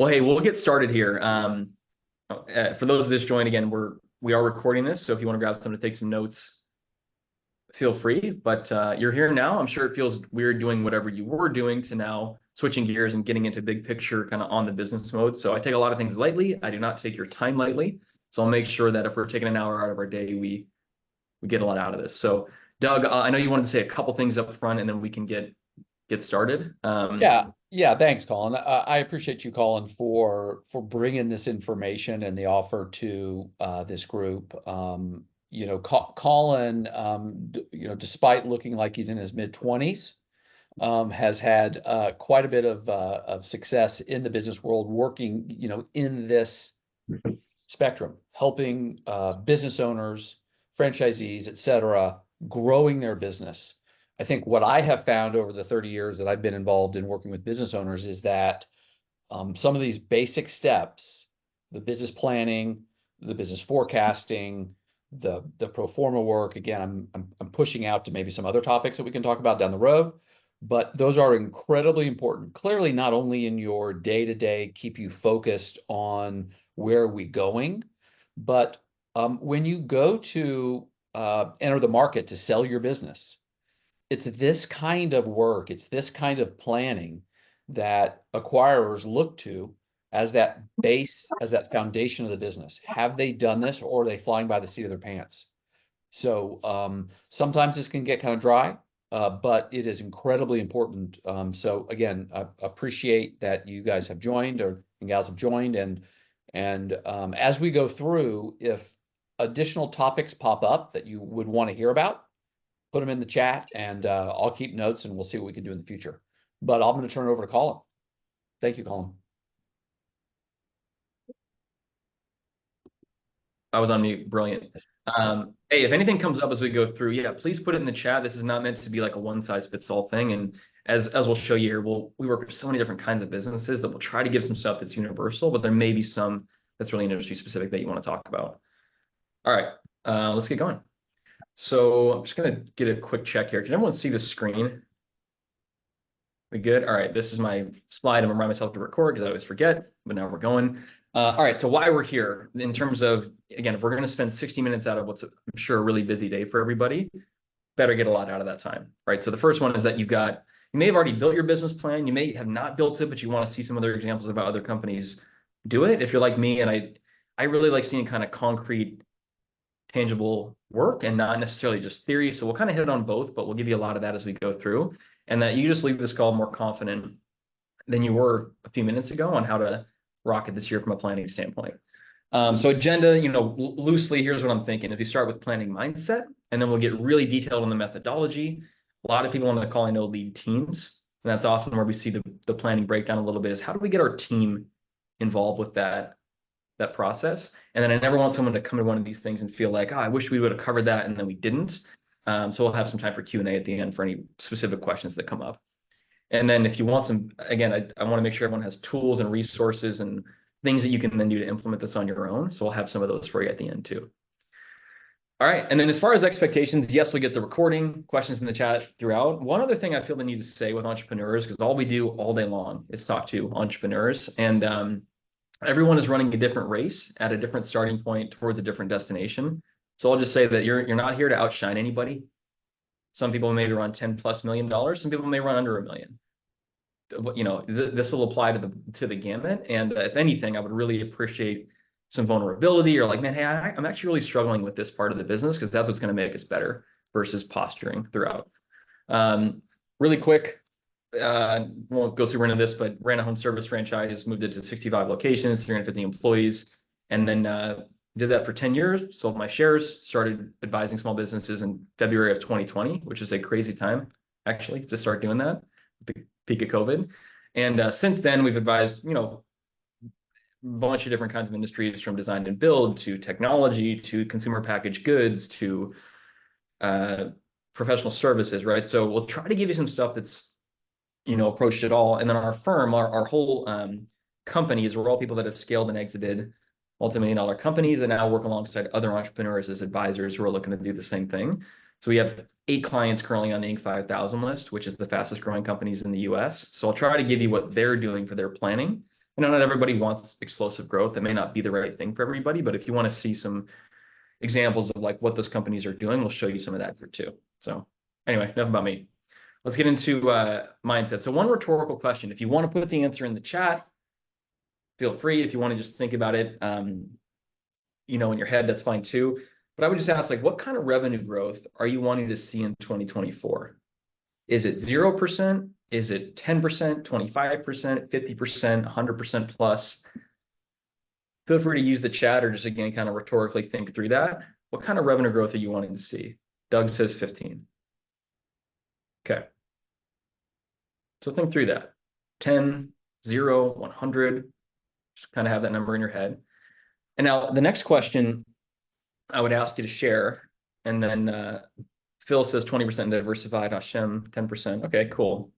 Well, hey, we'll get started here. For those that just joined again, we are recording this, so if you want to grab something to take some notes, feel free. But you're here now. I'm sure it feels weird doing whatever you were doing to now switching gears and getting into big picture kind of on the business mode. So I take a lot of things lightly. I do not take your time lightly. So I'll make sure that if we're taking an hour out of our day, we get a lot out of this. So Doug, I know you wanted to say a couple things up front, and then we can get started. Yeah. Thanks, Colin. I appreciate you, Colin, for bringing this information and the offer to this group. Colin, despite looking like he's in his mid-20s, has had quite a bit of success in the business world, working, in this spectrum, helping business owners, franchisees, et cetera, growing their business. I think what I have found over the 30 years that I've been involved in working with business owners is that some of these basic steps, the business planning, the business forecasting, the pro forma work, again, I'm pushing out to maybe some other topics that we can talk about down the road, but those are incredibly important. Clearly, not only in your day-to-day, keep you focused on where are we going, but when you go to enter the market to sell your business, it's this kind of work, it's this kind of planning that acquirers look to as that base, as that foundation of the business. Have they done this, or are they flying by the seat of their pants? So sometimes this can get kind of dry, but it is incredibly important. So again, I appreciate that you guys have joined, or and gals have joined, and as we go through, if additional topics pop up that you would want to hear about, put them in the chat, and I'll keep notes, and we'll see what we can do in the future. But I'm going to turn it over to Colin. Thank you, Colin. I was on mute. Brilliant. Hey, if anything comes up as we go through, yeah, please put it in the chat. This is not meant to be like a one-size-fits-all thing. And as we'll show you here, we work with so many different kinds of businesses that we'll try to give some stuff that's universal, but there may be some that's really industry specific that you want to talk about. All right, let's get going. So I'm just going to get a quick check here. Can everyone see the screen? We good? All right, this is my slide. I'm gonna remind myself to record because I always forget, but now we're going. All right, so why we're here in terms of, again, if we're going to spend 60 minutes out of what's, I'm sure, a really busy day for everybody, better get a lot out of that time, right? So the first one is that you may have already built your business plan. You may have not built it, but you want to see some other examples about other companies do it. If you're like me, and I really like seeing kind of concrete, tangible work and not necessarily just theory. So we'll kind of hit on both, but we'll give you a lot of that as we go through, and that you just leave this call more confident than you were a few minutes ago on how to rock it this year from a planning standpoint. So agenda, loosely, here's what I'm thinking. If you start with planning mindset, and then we'll get really detailed on the methodology. A lot of people on the call I know lead teams, and that's often where we see the planning breakdown a little bit, is how do we get our team involved with that process? And then I never want someone to come to one of these things and feel like, I wish we would have covered that, and then we didn't. So we'll have some time for Q&A at the end for any specific questions that come up. And then if you want some, again, I want to make sure everyone has tools and resources and things that you can then do to implement this on your own. So we'll have some of those for you at the end too. All right. And then as far as expectations, yes, we'll get the recording, questions in the chat throughout. One other thing I feel the need to say with entrepreneurs, because all we do all day long is talk to entrepreneurs, and everyone is running a different race at a different starting point towards a different destination. So I'll just say that you're not here to outshine anybody. Some people may run $10+ million. Some people may run under $1 million. This will apply to the gamut. And if anything, I would really appreciate some vulnerability, or like, man, hey, I'm actually really struggling with this part of the business, because that's what's going to make us better versus posturing throughout. Really quick, won't go super into this, but ran a home service franchise, moved it to 65 locations, 350 employees, and then did that for 10 years, sold my shares, started advising small businesses in February of 2020, which is a crazy time, actually, to start doing that, the peak of COVID. And since then, we've advised, a bunch of different kinds of industries, from design and build to technology to consumer packaged goods to professional services, right? So we'll try to give you some stuff that's, approached it all. And then our firm, our whole companies, we're all people that have scaled and exited multi-million-dollar companies and now work alongside other entrepreneurs as advisors who are looking to do the same thing. So we have 8 clients currently on the Inc. 5000 list, which is the fastest growing companies in the US. So I'll try to give you what they're doing for their planning, You know, not everybody wants explosive growth. That may not be the right thing for everybody, but if you want to see some examples of like what those companies are doing, we'll show you some of that here too. So anyway, enough about me. Let's get into mindset. So one rhetorical question. If you want to put the answer in the chat, feel free. If you want to just think about it, you know, in your head, that's fine too. But I would just ask, like, what kind of revenue growth are you wanting to see in 2024? Is it 0%? Is it 10%, 25%, 50%, 100% plus? Feel free to use the chat or just, again, kind of rhetorically think through that. What kind of revenue growth are you wanting to see? Doug says 15. Okay. So think through that. 10, 0, 100. Just kind of have that number in your head. And now the next question I would ask you to share. And then Phil says 20% diversified, Hashem 10%. Okay, cool.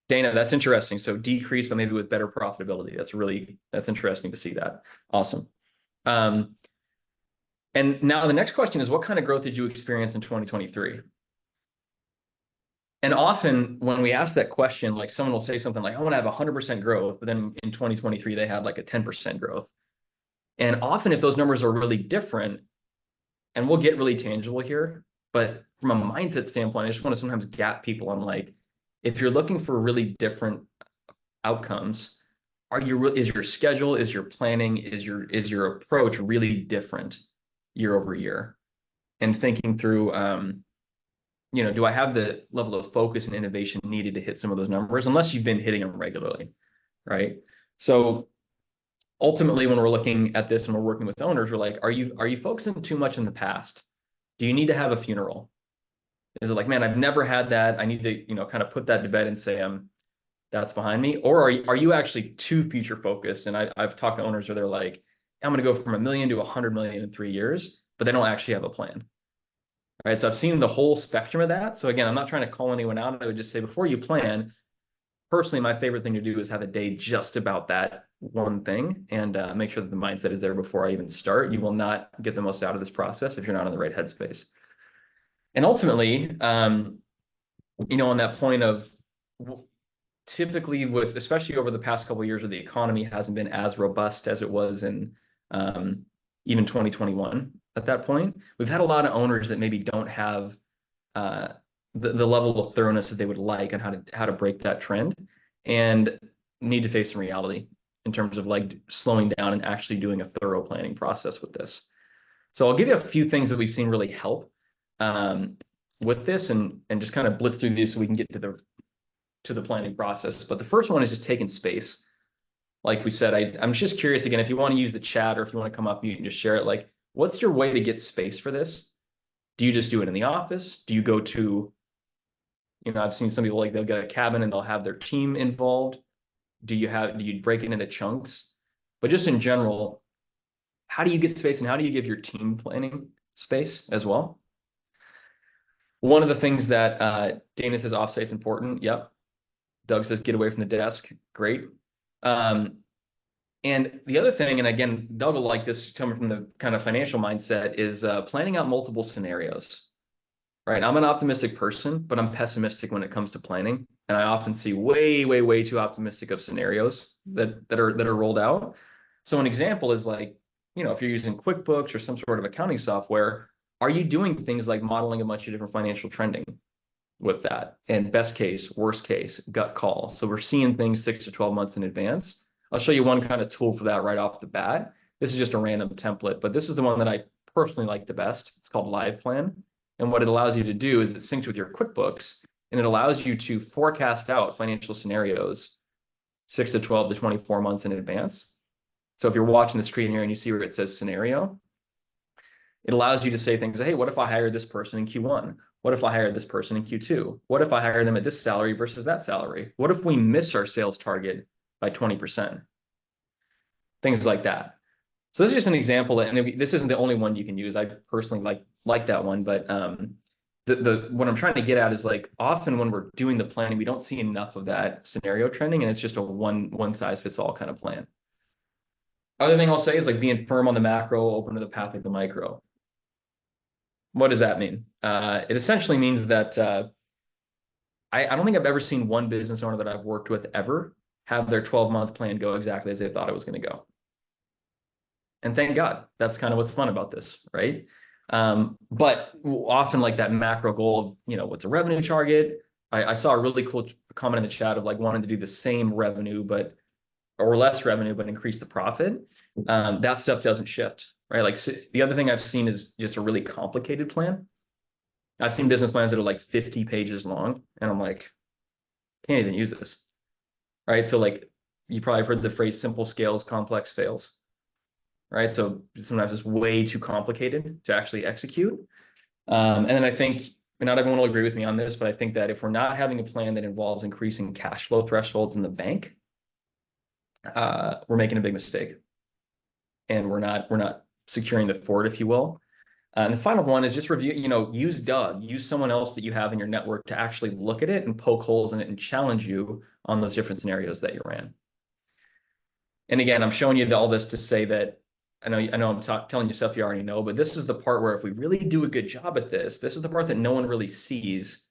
Dana, that's interesting. So decrease, but maybe with better profitability. That's interesting to see that. Awesome. And now the next question is, what kind of growth did you experience in 2023? And often when we ask that question, like someone will say something like, I want to have 100% growth, but then in 2023, they had like a 10% growth. And often if those numbers are really different, and we'll get really tangible here, but from a mindset standpoint, I just want to sometimes gap people on like, if you're looking for really different outcomes, is your schedule, is your planning, is your approach really different year over year? And thinking through, you know, do I have the level of focus and innovation needed to hit some of those numbers, unless you've been hitting them regularly, right? So ultimately, when we're looking at this and we're working with owners, we're like, are you focusing too much in the past? Do you need to have a funeral? Is it like, man, I've never had that. I need to, you know, kind of put that to bed and say, that's behind me. Or are you actually too future focused? And I've talked to owners where they're like, I'm going to go from 1 million to 100 million in 3 years, but they don't actually have a plan. Right. So I've seen the whole spectrum of that. So again, I'm not trying to call anyone out. I would just say, before you plan, personally, my favorite thing to do is have a day just about that one thing, and make sure that the mindset is there before I even start. You will not get the most out of this process if you're not in the right headspace. And ultimately, you know, on that point of, typically with, especially over the past couple of years where the economy hasn't been as robust as it was in even 2021 at that point, we've had a lot of owners that maybe don't have the level of thoroughness that they would like on how to break that trend, and need to face some reality in terms of like slowing down and actually doing a thorough planning process with this. So I'll give you a few things that we've seen really help with this, and just kind of blitz through these so we can get to the planning process. But the first one is just taking space. Like we said, I'm just curious, again, if you want to use the chat or if you want to come up mute and just share it, like, what's your way to get space for this? Do you just do it in the office? Do you go to, you know, I've seen some people like they'll get a cabin and they'll have their team involved. Do you break it into chunks? But just in general, how do you get space, and how do you give your team planning space as well? One of the things that Dana says, offsite's important. Yep. Doug says, get away from the desk. Great. And the other thing, and again, Doug will like this coming from the kind of financial mindset, is planning out multiple scenarios, right? I'm an optimistic person, but I'm pessimistic when it comes to planning. And I often see way, way, way too optimistic of scenarios that are rolled out. So an example is like, you know, if you're using QuickBooks or some sort of accounting software, are you doing things like modeling a bunch of different financial trending with that? And best case, worst case, gut call. So we're seeing things 6 to 12 months in advance. I'll show you one kind of tool for that right off the bat. This is just a random template, but this is the one that I personally like the best. It's called Live Plan. And what it allows you to do is it syncs with your QuickBooks, and it allows you to forecast out financial scenarios 6 to 12 to 24 months in advance. So if you're watching the screen here and you see where it says scenario, it allows you to say things, hey, what if I hire this person in Q1? What if I hire this person in Q2? What if I hire them at this salary versus that salary? What if we miss our sales target by 20%? Things like that. So this is just an example, and this isn't the only one you can use. I personally like that one, but what I'm trying to get at is, like, often when we're doing the planning, we don't see enough of that scenario trending, and it's just a one size fits all kind of plan. Other thing I'll say is like being firm on the macro, open to the path of the micro. What does that mean? It essentially means that I don't think I've ever seen one business owner that I've worked with ever have their 12-month plan go exactly as they thought it was going to go. And thank God, that's kind of what's fun about this, right? But often like that macro goal of, what's a revenue target? I saw a really cool comment in the chat of like wanting to do the same revenue, or less revenue, but increase the profit. That stuff doesn't shift, right? Like the other thing I've seen is just a really complicated plan. I've seen business plans that are like 50 pages long, and I'm like, can't even use this, right? So like you probably have heard the phrase simple scales, complex fails, right? So sometimes it's way too complicated to actually execute. And then I think, and not everyone will agree with me on this, but I think that if we're not having a plan that involves increasing cash flow thresholds in the bank, we're making a big mistake, and we're not securing the forward, if you will. And the final one is just review, use Doug, use someone else that you have in your network to actually look at it and poke holes in it and challenge you on those different scenarios that you ran. And again, I'm showing you all this to say that I know I'm telling you stuff you already know, but this is the part where if we really do a good job at this is the part that no one really sees,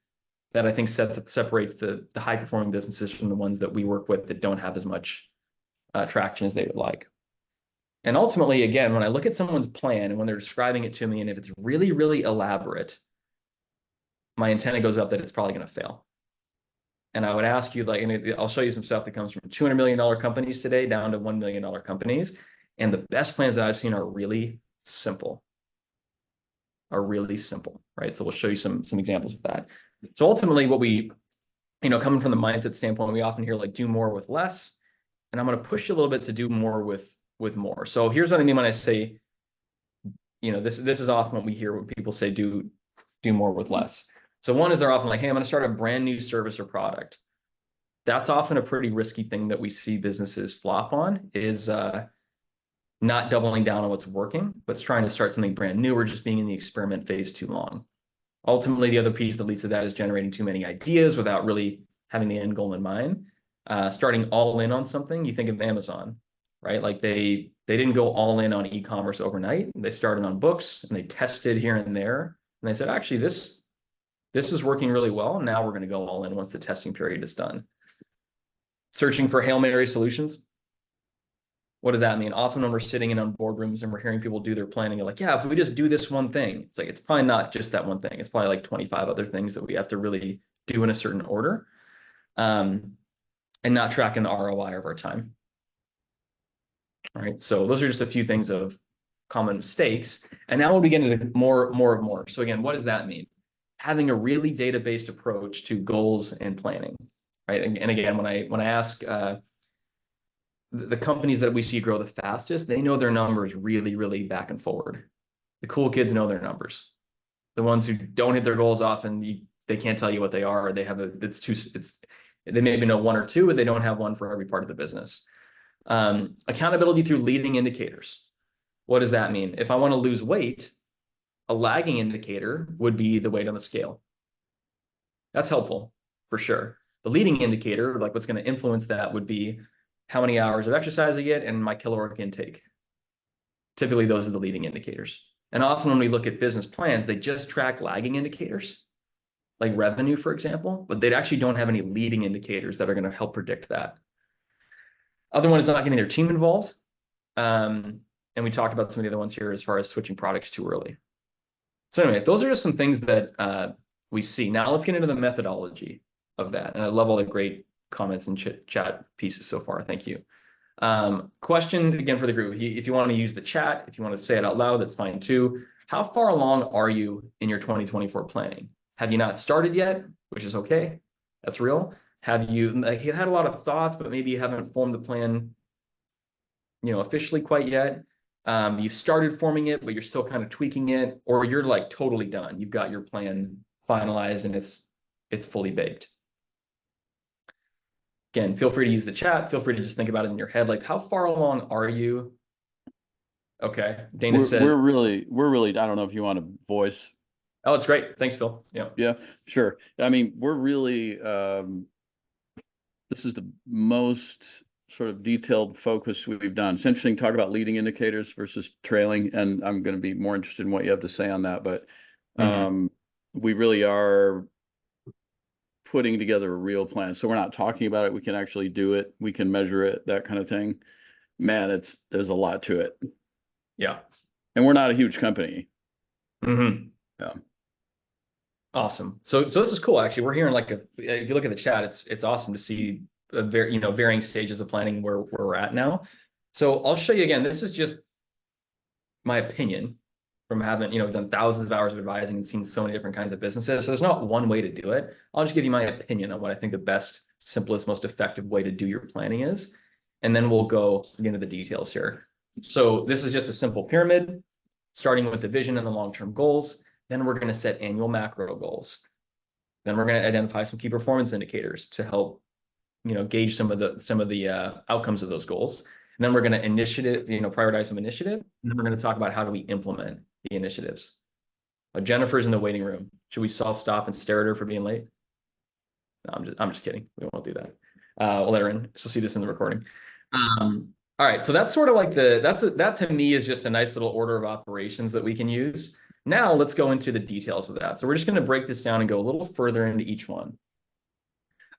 that I think separates the high performing businesses from the ones that we work with that don't have as much traction as they would like. And ultimately, again, when I look at someone's plan and when they're describing it to me, and if it's really, really elaborate, my antenna goes up that it's probably going to fail. And I would ask you, like, and I'll show you some stuff that comes from $200 million companies today down to $1 million companies. And the best plans that I've seen are really simple, right? So we'll show you some examples of that. So ultimately what we, coming from the mindset standpoint, we often hear like do more with less. And I'm going to push you a little bit to do more with more. So here's what I mean when I say, this is often what we hear when people say do more with less. So one is they're often like, hey, I'm going to start a brand new service or product. That's often a pretty risky thing that we see businesses flop on, is not doubling down on what's working, but trying to start something brand new or just being in the experiment phase too long. Ultimately, the other piece that leads to that is generating too many ideas without really having the end goal in mind. Starting all in on something, you think of Amazon, right? Like they didn't go all in on e-commerce overnight. They started on books and they tested here and there. And they said, actually, this is working really well. Now we're going to go all in once the testing period is done. Searching for Hail Mary solutions. What does that mean? Often when we're sitting in on boardrooms and we're hearing people do their planning, they're like, yeah, if we just do this one thing, it's like, it's probably not just that one thing. It's probably like 25 other things that we have to really do in a certain order, and not tracking the ROI of our time. All right. So those are just a few things of common mistakes. And now when we get into more. So again, what does that mean? Having a really data-based approach to goals and planning, right? And again, when I ask the companies that we see grow the fastest, they know their numbers really, really back and forward. The cool kids know their numbers. The ones who don't hit their goals often, they can't tell you what they are. They maybe know one or two, but they don't have one for every part of the business. Accountability through leading indicators. What does that mean? If I want to lose weight, a lagging indicator would be the weight on the scale. That's helpful for sure. The leading indicator, like what's going to influence that, would be how many hours of exercise I get and my caloric intake. Typically, those are the leading indicators. And often when we look at business plans, they just track lagging indicators, like revenue, for example, but they actually don't have any leading indicators that are going to help predict that. Other one is not getting their team involved. And we talked about some of the other ones here as far as switching products too early. So anyway, those are just some things that we see. Now let's get into the methodology of that. And I love all the great comments and chat pieces so far. Thank you. Question again for the group. If you want to use the chat, if you want to say it out loud, that's fine too. How far along are you in your 2024 planning? Have you not started yet, which is okay. That's real. Have you had a lot of thoughts, but maybe you haven't formed the plan, officially quite yet? You've started forming it, but you're still kind of tweaking it, or you're like totally done. You've got your plan finalized and it's fully baked. Again, feel free to use the chat. Feel free to just think about it in your head. Like, how far along are you? Okay. Dana says, we're really, I don't know if you want to voice. oh, it's great. Thanks, Phil. Yeah. Yeah, sure. I mean, we're really, this is the most sort of detailed focus we've done. It's interesting to talk about leading indicators versus trailing, and I'm going to be more interested in what you have to say on that. But we really are putting together a real plan. So we're not talking about it. We can actually do it. We can measure it, that kind of thing. Man, there's a lot to it. Yeah. And we're not a huge company. Mm-hmm. Yeah. Awesome. So this is cool. Actually, we're hearing like if you look at the chat, it's awesome to see varying stages of planning where we're at now. So I'll show you again. This is just my opinion from having done thousands of hours of advising and seen so many different kinds of businesses. So there's not one way to do it. I'll just give you my opinion on what I think the best, simplest, most effective way to do your planning is, and then we'll go into the details here. So this is just a simple pyramid, starting with the vision and the long-term goals. Then we're going to set annual macro goals. Then we're going to identify some key performance indicators to help gauge some of the outcomes of those goals. And then we're going to prioritize some initiative. And then we're going to talk about how do we implement the initiatives. Jennifer's in the waiting room. Should we all stop and stare at her for being late? No, I'm just kidding. We won't do that. We'll let her in. She'll see this in the recording. All right, so that's sort of like that to me is just a nice little order of operations that we can use. Now let's go into the details of that. So we're just going to break this down and go a little further into each one.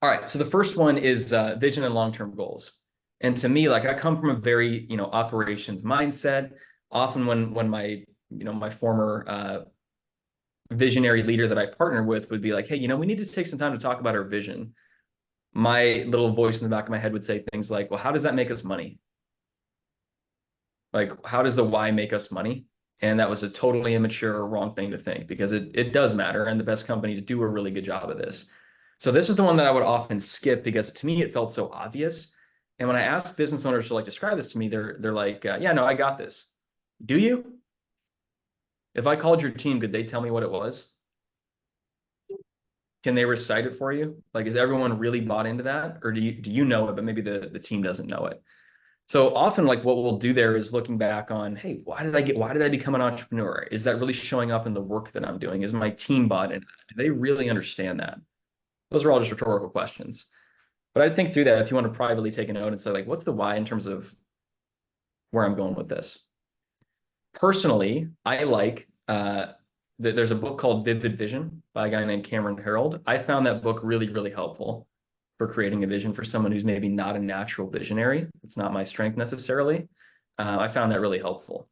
All right, so the first one is vision and long-term goals. And to me, like I come from a very operations mindset. Often when my former visionary leader that I partner with would be like, hey, we need to take some time to talk about our vision. My little voice in the back of my head would say things like, well, how does that make us money? Like, how does the why make us money? And that was a totally immature or wrong thing to think, because it does matter, and the best companies do a really good job of this. So this is the one that I would often skip because to me it felt so obvious. And when I ask business owners to like describe this to me, they're like, yeah, no, I got this. Do you? If I called your team, could they tell me what it was? Can they recite it for you? Like, is everyone really bought into that, or do you know it, but maybe the team doesn't know it? So often, like what we'll do there is looking back on, hey, why did I become an entrepreneur? Is that really showing up in the work that I'm doing? Is my team bought into that? Do they really understand that? Those are all just rhetorical questions. But I'd think through that if you want to privately take a note and say, like, what's the why in terms of where I'm going with this? Personally, I like there's a book called Vivid Vision by a guy named Cameron Herold. I found that book really, really helpful for creating a vision for someone who's maybe not a natural visionary. It's not my strength necessarily. I found that really helpful.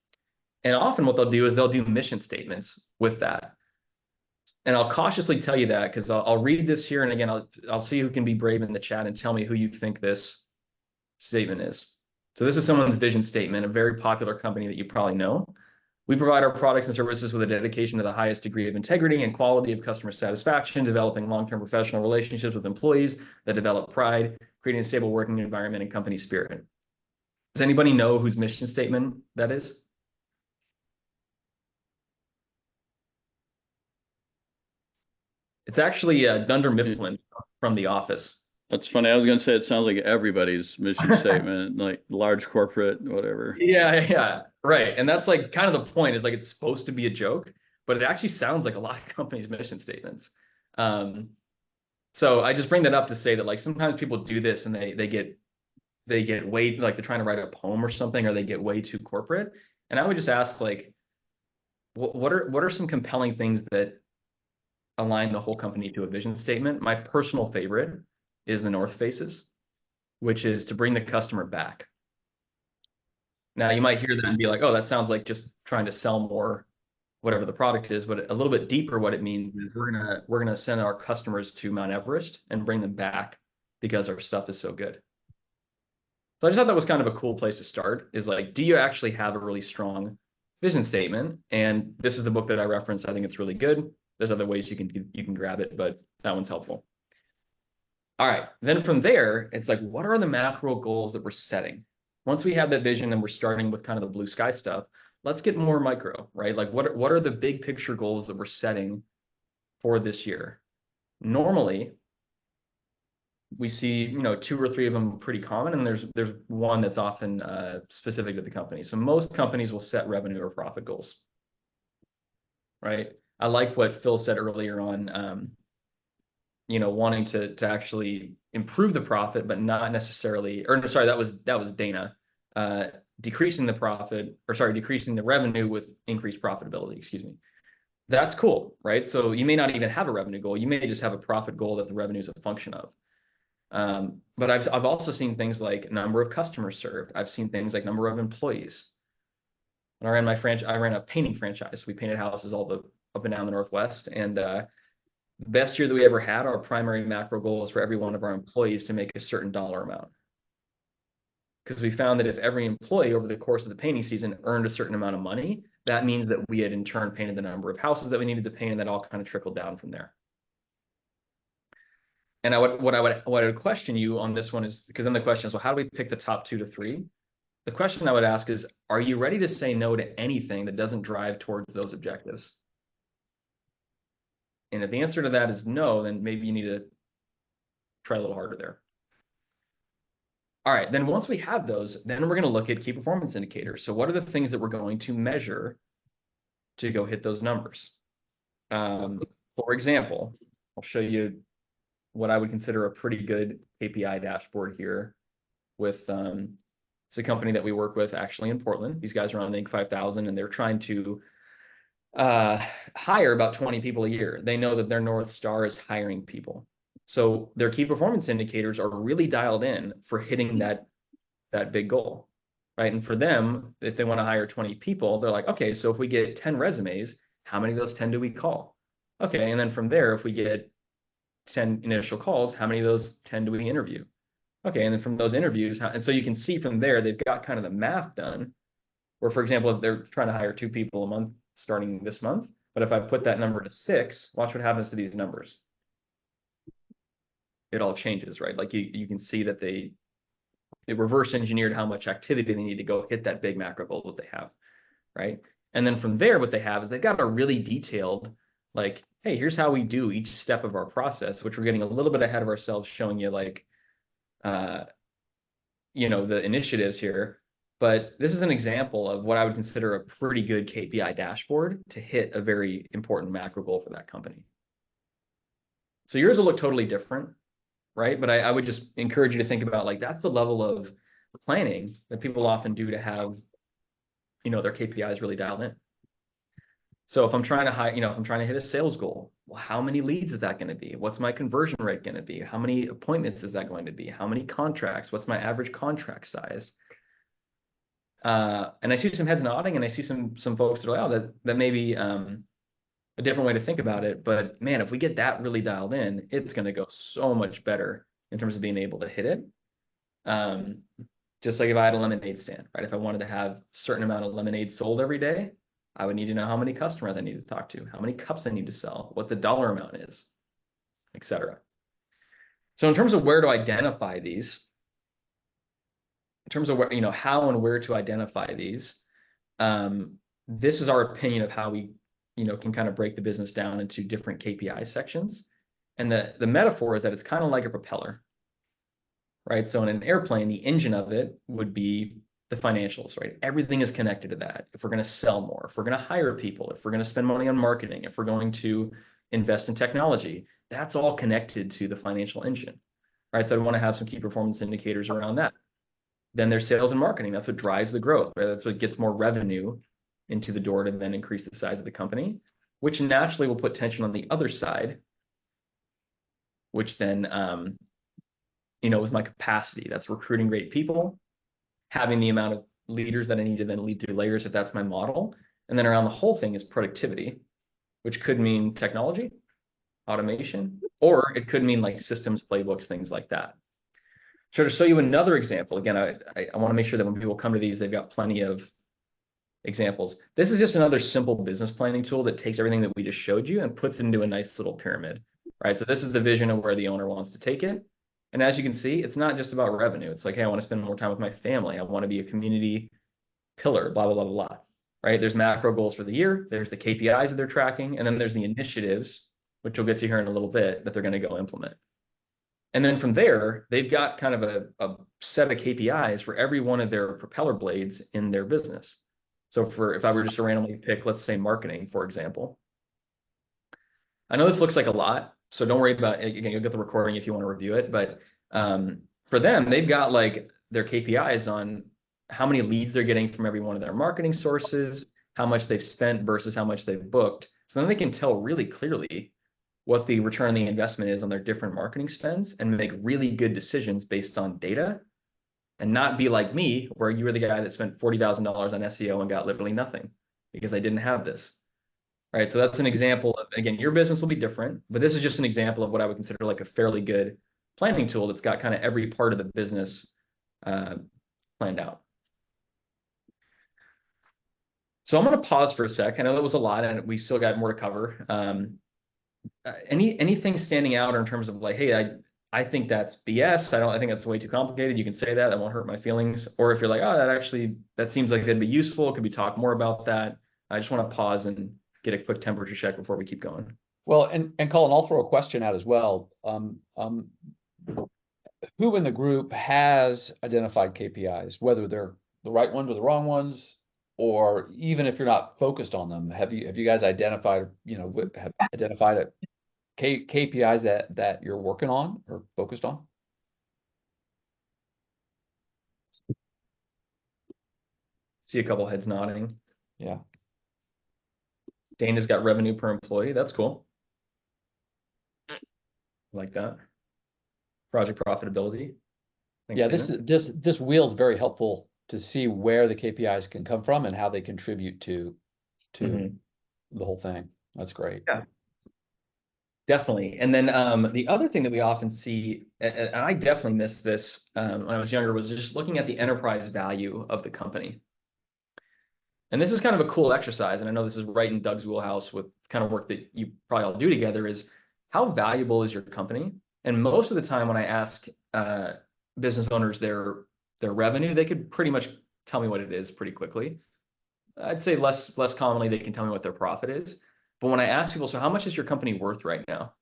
And often what they'll do is they'll do mission statements with that. And I'll cautiously tell you that because I'll read this here. And again, I'll see who can be brave in the chat and tell me who you think this statement is. So this is someone's vision statement, a very popular company that you probably know. We provide our products and services with a dedication to the highest degree of integrity and quality of customer satisfaction, developing long-term professional relationships with employees that develop pride, creating a stable working environment and company spirit. Does anybody know whose mission statement that is? It's actually Dunder Mifflin from The Office. That's funny. I was going to say it sounds like everybody's mission statement, like large corporate, whatever. Yeah, right. And that's like kind of the point is like it's supposed to be a joke, but it actually sounds like a lot of companies' mission statements. So I just bring that up to say that like sometimes people do this and they get way like they're trying to write a poem or something, or they get way too corporate. And I would just ask like, what are some compelling things that align the whole company to a vision statement? My personal favorite is the North Faces, which is to bring the customer back. Now you might hear that and be like, oh, that sounds like just trying to sell more, whatever the product is, but a little bit deeper, what it means is we're gonna send our customers to Mount Everest and bring them back because our stuff is so good. So I just thought that was kind of a cool place to start, is like, do you actually have a really strong vision statement? And this is the book that I referenced. I think it's really good. There's other ways you can grab it, but that one's helpful. All right, then from there, it's like, what are the macro goals that we're setting? Once we have that vision and we're starting with kind of the blue sky stuff, let's get more micro, right? Like what are the big picture goals that we're setting for this year? Normally, we see, 2 or 3 of them pretty common, and there's one that's often specific to the company. So most companies will set revenue or profit goals, right? I like what Phil said earlier on, wanting to actually improve the profit, but not necessarily, or sorry, that was Dana, decreasing the revenue with increased profitability, excuse me. That's cool, right? So you may not even have a revenue goal. You may just have a profit goal that the revenue is a function of. But I've also seen things like number of customers served. I've seen things like number of employees. When I ran a painting franchise. We painted houses up and down the Northwest. And the best year that we ever had, our primary macro goal was for every one of our employees to make a certain dollar amount. Because we found that if every employee over the course of the painting season earned a certain amount of money, that means that we had in turn painted the number of houses that we needed to paint, and that all kind of trickled down from there. And what I would question you on this one is, because then the question is, well, how do we pick the top 2 to 3? The question I would ask is, are you ready to say no to anything that doesn't drive towards those objectives? And if the answer to that is no, then maybe you need to try a little harder there. All right, then once we have those, then we're going to look at key performance indicators. So what are the things that we're going to measure to go hit those numbers? For example, I'll show you what I would consider a pretty good KPI dashboard here with it's a company that we work with actually in Portland. These guys are on Inc. 5000, and they're trying to hire about 20 people a year. They know that their North Star is hiring people. So their key performance indicators are really dialed in for hitting that big goal, right? And for them, if they want to hire 20 people, they're like, okay, so if we get 10 resumes, how many of those 10 do we call? Okay, and then from there, if we get 10 initial calls, how many of those 10 do we interview? Okay, and then from those interviews, and so you can see from there, they've got kind of the math done, where, for example, if they're trying to hire 2 people a month starting this month, but if I put that number to 6, watch what happens to these numbers. It all changes, right? Like you can see that they reverse engineered how much activity they need to go hit that big macro goal that they have, right? And then from there, what they have is they've got a really detailed, like, hey, here's how we do each step of our process, which we're getting a little bit ahead of ourselves, showing you like, the initiatives here. But this is an example of what I would consider a pretty good KPI dashboard to hit a very important macro goal for that company. So yours will look totally different, right? But I would just encourage you to think about, like, that's the level of planning that people often do to have, their KPIs really dialed in. So if I'm trying to if I'm trying to hit a sales goal, well, how many leads is that going to be? What's my conversion rate going to be? How many appointments is that going to be? How many contracts? What's my average contract size? And I see some heads nodding, and I see some folks that are like, oh, that may be a different way to think about it. But man, if we get that really dialed in, it's going to go so much better in terms of being able to hit it. Just like if I had a lemonade stand, right? If I wanted to have a certain amount of lemonade sold every day, I would need to know how many customers I need to talk to, how many cups I need to sell, what the dollar amount is, etc. So in terms of where to identify these, in terms of where, how and where to identify these, this is our opinion of how we, can kind of break the business down into different KPI sections. And the metaphor is that it's kind of like a propeller, right? So in an airplane, the engine of it would be the financials, right? Everything is connected to that. If we're going to sell more, if we're going to hire people, if we're going to spend money on marketing, if we're going to invest in technology, that's all connected to the financial engine, right? So I want to have some key performance indicators around that. Then there's sales and marketing. That's what drives the growth, right? That's what gets more revenue into the door to then increase the size of the company, which naturally will put tension on the other side, which then, is my capacity. That's recruiting great people, having the amount of leaders that I need to then lead through layers if that's my model. And then around the whole thing is productivity, which could mean technology, automation, or it could mean like systems, playbooks, things like that. So to show you another example, again, I want to make sure that when people come to these, they've got plenty of examples. This is just another simple business planning tool that takes everything that we just showed you and puts it into a nice little pyramid, right? So this is the vision of where the owner wants to take it. And as you can see, it's not just about revenue. It's like, hey, I want to spend more time with my family. I want to be a community pillar, blah, blah, blah, blah, blah, right? There's macro goals for the year. There's the KPIs that they're tracking. And then there's the initiatives, which we'll get to here in a little bit, that they're going to go implement. And then from there, they've got kind of a set of KPIs for every one of their propeller blades in their business. So if I were just to randomly pick, let's say marketing, for example. I know this looks like a lot, so don't worry about it. Again, you'll get the recording if you want to review it. But for them, they've got like their KPIs on how many leads they're getting from every one of their marketing sources, how much they've spent versus how much they've booked So then they can tell really clearly what the return on the investment is on their different marketing spends and make really good decisions based on data, and not be like me, where you were the guy that spent $40,000 on SEO and got literally nothing because I didn't have this. Right. So that's an example of, again, your business will be different, but this is just an example of what I would consider like a fairly good planning tool that's got kind of every part of the business planned out. So I'm going to pause for a sec. I know that was a lot and we still got more to cover. Anything standing out in terms of like, hey, I think that's BS. I think that's way too complicated. You can say that won't hurt my feelings. Or if you're like, oh, that seems like that'd be useful. Could we talk more about that? I just want to pause and get a quick temperature check before we keep going. Well, and Colin, I'll throw a question out as well. Who in the group has identified KPIs, whether they're the right ones or the wrong ones, or even if you're not focused on them, have you guys identified, have identified KPIs that you're working on or focused on? See a couple heads nodding. Yeah. Dana's got revenue per employee. That's cool. Like that. Project profitability. Thanks, Yeah, Dana. this wheel is very helpful to see where the KPIs can come from and how they contribute to the whole thing. That's great. Yeah. Definitely. And then the other thing that we often see, and I definitely missed this when I was younger, was just looking at the enterprise value of the company. And this is kind of a cool exercise. And I know this is right in Doug's wheelhouse with kind of work that you probably all do together, is how valuable is your company? And most of the time when I ask business owners their revenue, they could pretty much tell me what it is pretty quickly. I'd say less commonly, they can tell me what their profit is. But when I ask people, so how much is your company worth right now?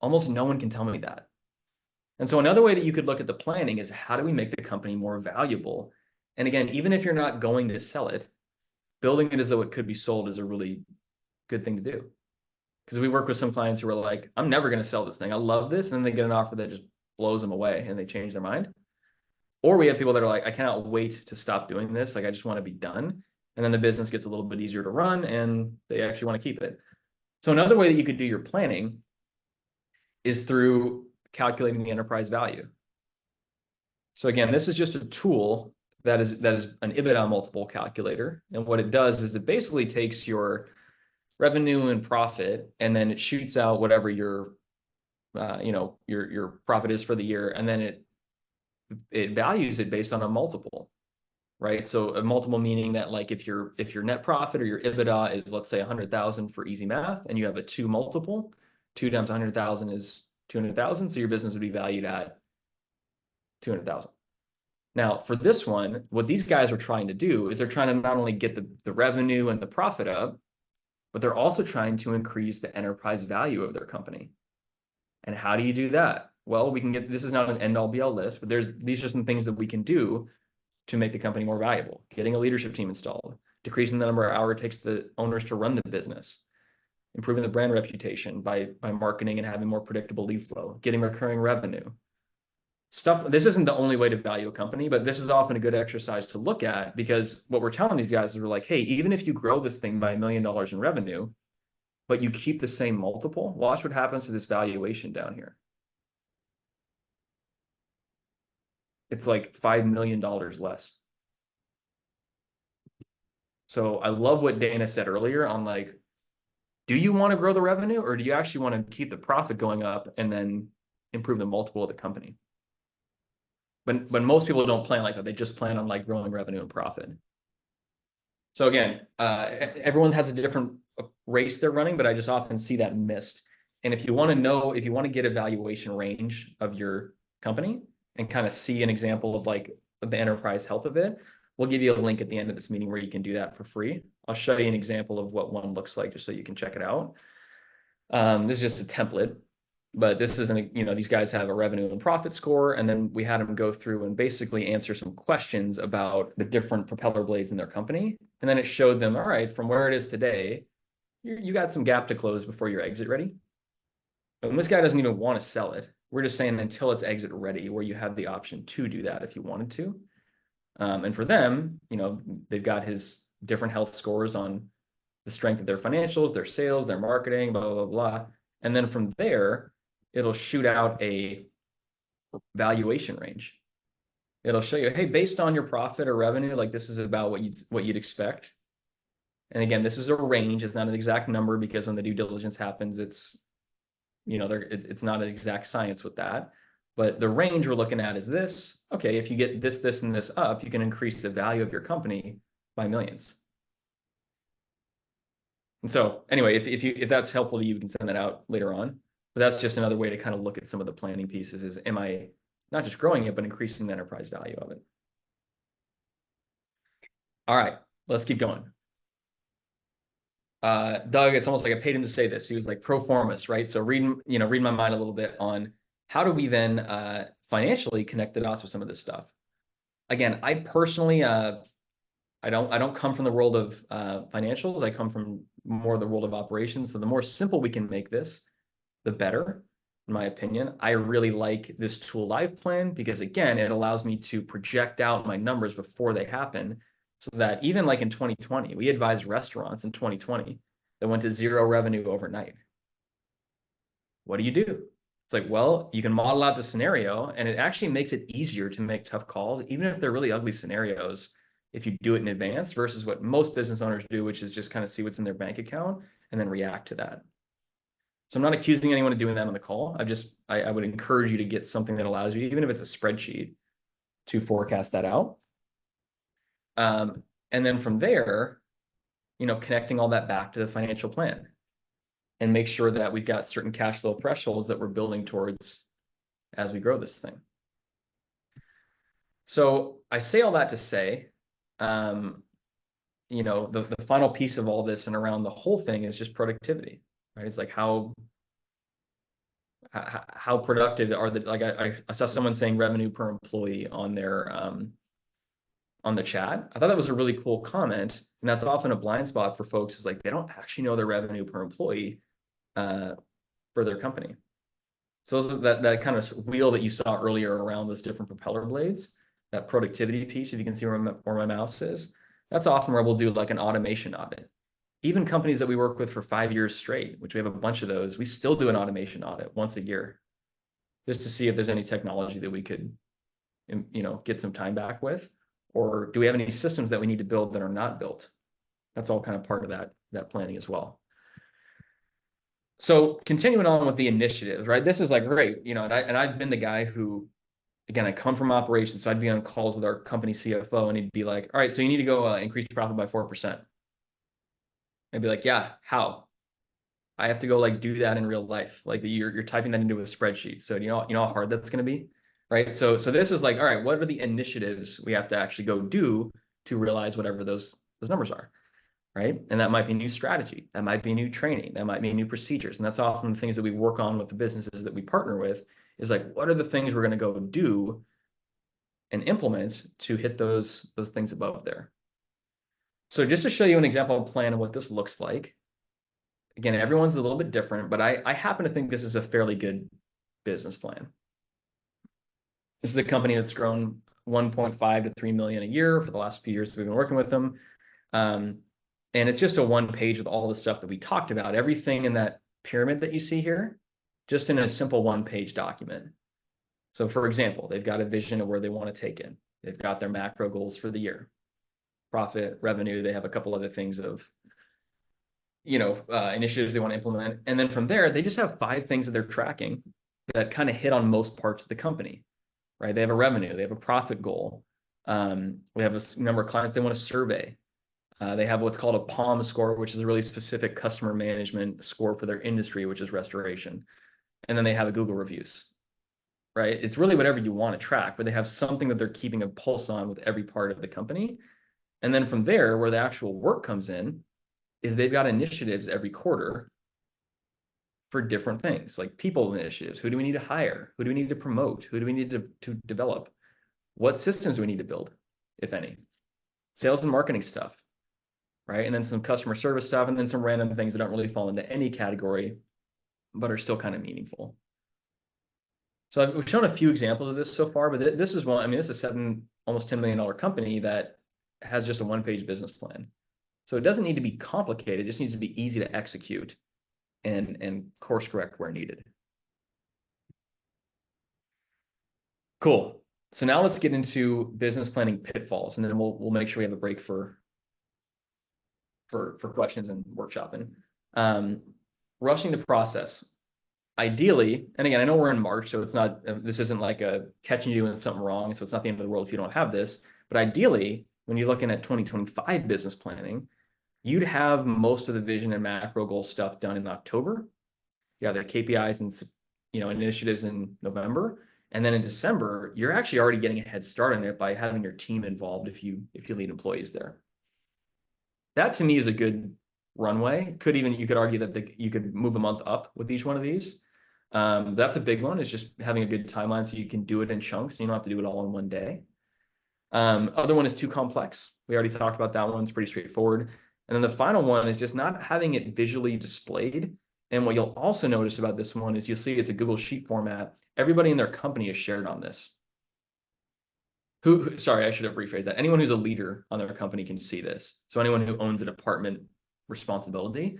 Almost no one can tell me that. And so another way that you could look at the planning is, how do we make the company more valuable? And again, even if you're not going to sell it, building it as though it could be sold is a really good thing to do. Because we work with some clients who are like, I'm never going to sell this thing. I love this. And then they get an offer that just blows them away and they change their mind. Or we have people that are like, I cannot wait to stop doing this. Like, I just want to be done. And then the business gets a little bit easier to run and they actually want to keep it. So another way that you could do your planning is through calculating the enterprise value. So again, this is just a tool that is an EBITDA multiple calculator. And what it does is it basically takes your revenue and profit, and then it shoots out whatever your profit is for the year, and then it values it based on a multiple, right? So a multiple meaning that, like, if your net profit or your EBITDA is, let's say, 100,000 for easy math, and you have a 2 multiple, 2 times 100,000 is 200,000, so your business would be valued at 200,000. Now, for this one, what these guys are trying to do is they're trying to not only get the revenue and the profit up, but they're also trying to increase the enterprise value of their company. And how do you do that? Well, we can get, this is not an end all be all list, but these are some things that we can do to make the company more valuable. Getting a leadership team installed, decreasing the number of hours it takes the owners to run the business, improving the brand reputation by marketing and having more predictable lead flow, getting recurring revenue. Stuff. This isn't the only way to value a company, but this is often a good exercise to look at, because what we're telling these guys is, we're like, hey, even if you grow this thing by $1 million in revenue, but you keep the same multiple, watch what happens to this valuation down here. It's like $5 million less. So I love what Dana said earlier on, like, do you want to grow the revenue, or do you actually want to keep the profit going up and then improve the multiple of the company? But most people don't plan like that. They just plan on, like, growing revenue and profit. So again, everyone has a different race they're running, but I just often see that missed. And if you want to know, if you want to get a valuation range of your company and kind of see an example of, like, the enterprise health of it, we'll give you a link at the end of this meeting where you can do that for free. I'll show you an example of what one looks like just so you can check it out. This is just a template. But this isn't, these guys have a revenue and profit score, and then we had them go through and basically answer some questions about the different propeller blades in their company. And then it showed them, all right, from where it is today, you got some gap to close before you're exit ready. And this guy doesn't even want to sell it. We're just saying until it's exit ready, where you have the option to do that if you wanted to. And for them, they've got his different health scores on the strength of their financials, their sales, their marketing, blah, blah, blah, blah. And then from there, it'll shoot out a valuation range. It'll show you, hey, based on your profit or revenue, like this is about what you'd expect. And again, this is a range. It's not an exact number because when the due diligence happens, it's, you know, it's not an exact science with that. But the range we're looking at is this. Okay, if you get this, this, and this up, you can increase the value of your company by millions. And so anyway, if that's helpful to you, you can send that out later on. But that's just another way to kind of look at some of the planning pieces is, am I not just growing it, but increasing the enterprise value of it? All right, let's keep going. Doug, it's almost like I paid him to say this. He was like pro formas, right? So read my mind a little bit on how do we then financially connect the dots with some of this stuff. Again, I personally, I don't come from the world of financials. I come from more the world of operations. So the more simple we can make this, the better, in my opinion. I really like this tool Live Plan because again, it allows me to project out my numbers before they happen. So that even like in 2020, we advised restaurants in 2020 that went to zero revenue overnight. What do you do? It's like, well, you can model out the scenario and it actually makes it easier to make tough calls, even if they're really ugly scenarios, if you do it in advance versus what most business owners do, which is just kind of see what's in their bank account and then react to that. So I'm not accusing anyone of doing that on the call. I would encourage you to get something that allows you, even if it's a spreadsheet, to forecast that out. And then from there, connecting all that back to the financial plan and make sure that we've got certain cash flow thresholds that we're building towards as we grow this thing. So I say all that to say, the final piece of all this and around the whole thing is just productivity, right? It's like how productive are like I saw someone saying revenue per employee on their on the chat. I thought that was a really cool comment, and that's often a blind spot for folks is like they don't actually know their revenue per employee for their company. So that kind of wheel that you saw earlier around those different propeller blades, that productivity piece, if you can see where my mouse is, that's often where we'll do like an automation audit. Even companies that we work with for 5 years straight, which we have a bunch of those, we still do an automation audit once a year, just to see if there's any technology that we could, get some time back with, or do we have any systems that we need to build that are not built? That's all kind of part of that planning as well. So continuing on with the initiatives, right? This is like great, and I've been the guy who, again, I come from operations, so I'd be on calls with our company CFO, and he'd be like, "All right, so you need to go increase profit by 4%." I'd be like, "Yeah, how?" I have to go like do that in real life. Like you're typing that into a spreadsheet. So you know how hard that's going to be, right? So this is like, all right, what are the initiatives we have to actually go do to realize whatever those numbers are, right? And that might be new strategy, that might be new training, that might be new procedures, and that's often the things that we work on with the businesses that we partner with. Is like, what are the things we're going to go do and implement to hit those things above there? So just to show you an example plan of what this looks like. Again, everyone's a little bit different, but I happen to think this is a fairly good business plan. This is a company that's grown 1.5 to 3 million a year for the last few years we've been working with them. And it's just a one page with all the stuff that we talked about, everything in that pyramid that you see here, just in a simple one page document. So for example, they've got a vision of where they want to take it. They've got their macro goals for the year, profit, revenue. They have a couple other things of initiatives they want to implement. And then from there, they just have 5 things that they're tracking that kind of hit on most parts of the company, right? They have a revenue, they have a profit goal. We have a number of clients they want to survey. They have what's called a PALM score, which is a really specific customer management score for their industry, which is restoration. And then they have a Google reviews, right? It's really whatever you want to track, but they have something that they're keeping a pulse on with every part of the company. And then from there, where the actual work comes in, is they've got initiatives every quarter for different things, like people initiatives. Who do we need to hire? Who do we need to promote? Who do we need to develop? What systems do we need to build, if any? Sales and marketing stuff, right? And then some customer service stuff, and then some random things that don't really fall into any category, but are still kind of meaningful. So I've shown a few examples of this so far, but this is one, this is almost $10 million company that has just a one-page business plan. So it doesn't need to be complicated. It just needs to be easy to execute and course correct where needed. Cool. So now let's get into business planning pitfalls, and then we'll make sure we have a break for questions and workshopping. Rushing the process. Ideally, and again, I know we're in March, so it's not, this isn't like a catching you doing something wrong, so it's not the end of the world if you don't have this. But ideally, when you're looking at 2025 business planning, you'd have most of the vision and macro goal stuff done in October. You have the KPIs and initiatives in November, and then in December, you're actually already getting a head start on it by having your team involved if you lead employees there. That to me is a good runway. You could argue that you could move a month up with each one of these. That's a big one, is just having a good timeline so you can do it in chunks and you don't have to do it all in one day. Other one is too complex. We already talked about that one. It's pretty straightforward. And then the final one is just not having it visually displayed. And what you'll also notice about this one is you'll see it's a Google Sheet format. Everybody in their company is shared on this. Sorry, I should have rephrased that. Anyone who's a leader on their company can see this. So anyone who owns a department responsibility,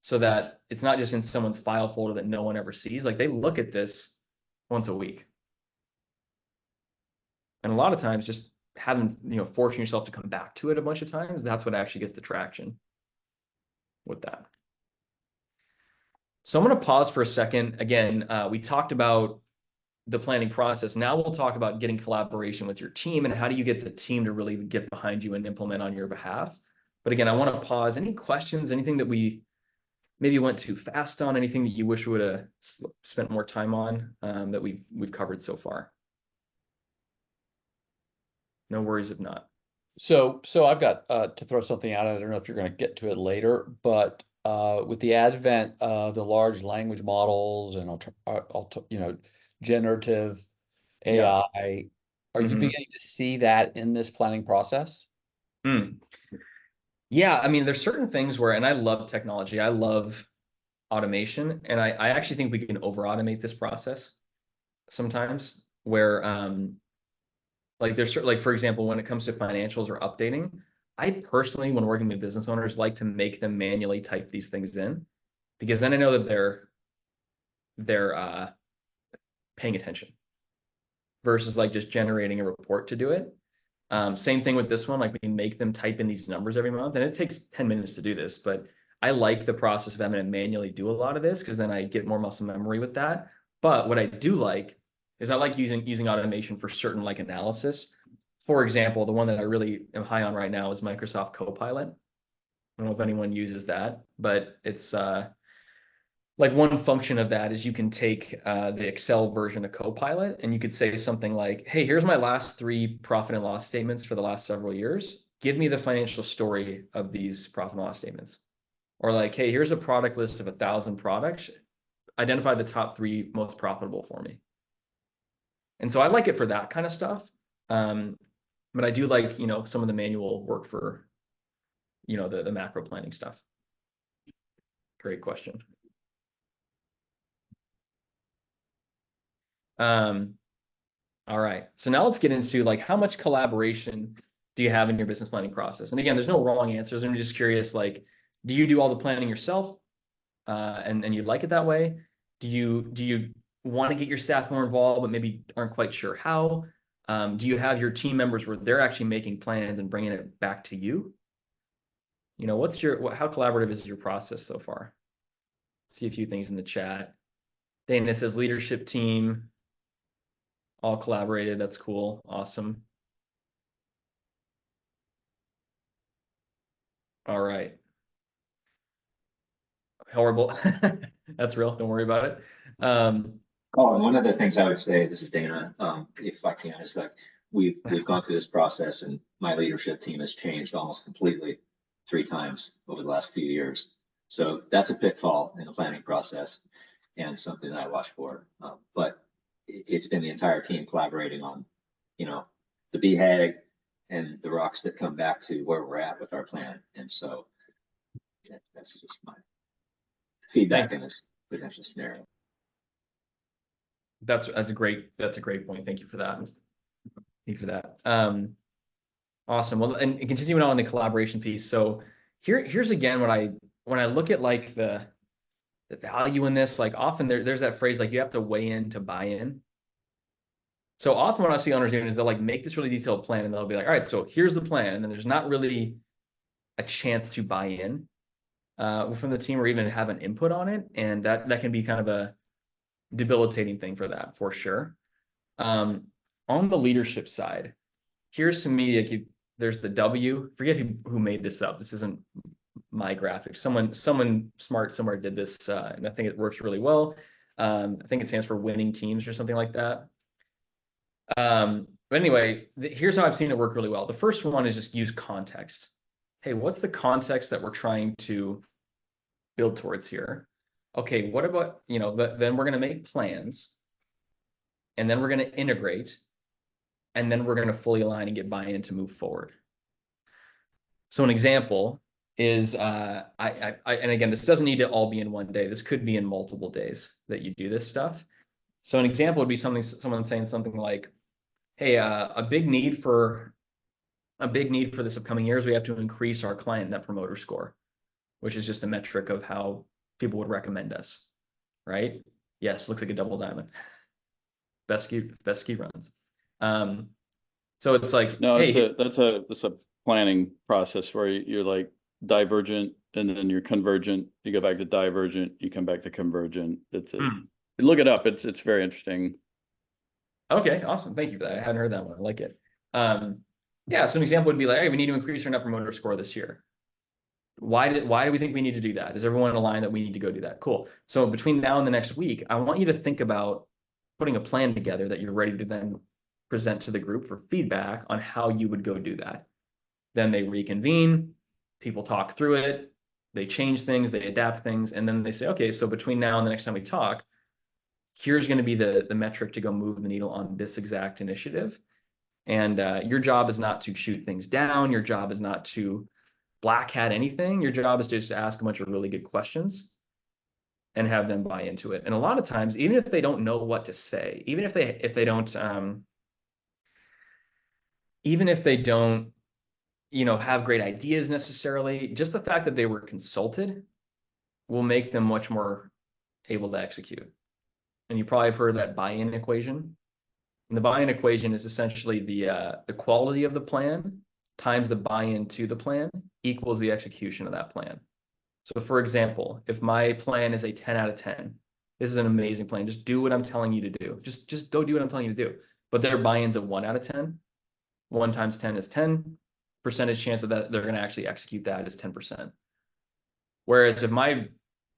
so that it's not just in someone's file folder that no one ever sees. Like, they look at this once a week. And a lot of times just having, forcing yourself to come back to it a bunch of times, that's what actually gets the traction with that. So I'm going to pause for a second. Again, we talked about the planning process. Now we'll talk about getting collaboration with your team and how do you get the team to really get behind you and implement on your behalf. But again, I want to pause. Any questions, anything that we maybe went too fast on, anything that you wish we would have spent more time on that we've covered so far? No worries if not. So I've got to throw something out. I don't know if you're going to get to it later, but with the advent of the large language models and generative AI, are you beginning to see that in this planning process? Yeah, I mean, there's certain things where, and I love technology, I love automation, and I actually think we can over automate this process sometimes, where like there's certain, like, for example, when it comes to financials or updating, I personally, when working with business owners, like to make them manually type these things in, because then I know that they're paying attention versus like just generating a report to do it. Same thing with this one, like we make them type in these numbers every month, and it takes 10 minutes to do this, but I like the process of having to manually do a lot of this because then I get more muscle memory with that. But what I do like is I like using automation for certain like analysis. For example, the one that I really am high on right now is Microsoft Copilot. I don't know if anyone uses that, but it's like one function of that is you can take the Excel version of Copilot and you could say something like, hey, here's my last 3 profit and loss statements for the last several years. Give me the financial story of these profit and loss statements. Or like, hey, here's a product list of 1,000 products. Identify the top 3 most profitable for me. And so I like it for that kind of stuff. But I do like, some of the manual work for, the macro planning stuff. Great question. All right. So now let's get into like how much collaboration do you have in your business planning process? And again, there's no wrong answers. I'm just curious, like, do you do all the planning yourself? And you like it that way? Do you want to get your staff more involved, but maybe aren't quite sure how? Do you have your team members where they're actually making plans and bringing it back to you? How collaborative is your process so far? See a few things in the chat. Dana says leadership team, all collaborated. That's cool. Awesome. All right. Horrible. That's real. Don't worry about it. And one of the things I would say, this is Dana, if I can, is like we've gone through this process, and my leadership team has changed almost completely 3 times over the last few years. So that's a pitfall in the planning process and something that I watch for. But it's been the entire team collaborating on, the BHAG and the rocks that come back to where we're at with our plan. And so that's just my feedback in this potential scenario. That's a great point. Thank you for that. Awesome. Well, and continuing on the collaboration piece. So here's again when I look at like the value in this, like often there's that phrase like you have to weigh in to buy in. So often what I see owners doing is they'll like make this really detailed plan and they'll be like, all right, so here's the plan, and then there's not really a chance to buy in from the team or even have an input on it, and that can be kind of a debilitating thing for that for sure. On the leadership side, here's to me like there's the W. Forget who made this up. This isn't my graphic. Someone smart somewhere did this, and I think it works really well. I think it stands for winning teams or something like that. But anyway, here's how I've seen it work really well. The first one is just use context. Hey, what's the context that we're trying to build towards here? Okay, what about, then we're going to make plans, and then we're going to integrate, and then we're going to fully align and get buy-in to move forward. So an example is, and again, this doesn't need to all be in one day. This could be in multiple days that you do this stuff. So an example would be someone saying something like, hey, a big need for this upcoming year is we have to increase our client net promoter score, which is just a metric of how people would recommend us, right? Yes, looks like a double diamond. Best ski runs. So it's like, No, hey, that's a planning process where you're like divergent and then you're convergent. You go back to divergent, you come back to convergent. Look it up. It's very interesting. okay, awesome. Thank you for that. I hadn't heard that one. I like it. Yeah, so an example would be like, hey, we need to increase our net promoter score this year. Why do we think we need to do that? Is everyone aligned that we need to go do that? Cool. So between now and the next week, I want you to think about putting a plan together that you're ready to then present to the group for feedback on how you would go do that. Then they reconvene, people talk through it, they change things, they adapt things, and then they say, okay, so between now and the next time we talk, here's going to be the metric to go move the needle on this exact initiative. And your job is not to shoot things down. Your job is not to black hat anything. Your job is just to ask a bunch of really good questions and have them buy into it. And a lot of times, even if they don't know what to say, even if they don't have great ideas necessarily, just the fact that they were consulted will make them much more able to execute. And you probably have heard of that buy-in equation. And the buy-in equation is essentially the quality of the plan times the buy-in to the plan equals the execution of that plan. So for example, if my plan is a 10 out of 10, this is an amazing plan. Just do what I'm telling you to do. Just go do what I'm telling you to do. But their buy-in's a 1 out of 10. 1 times 10 is 10. Percentage chance of that they're going to actually execute that is 10%. Whereas if my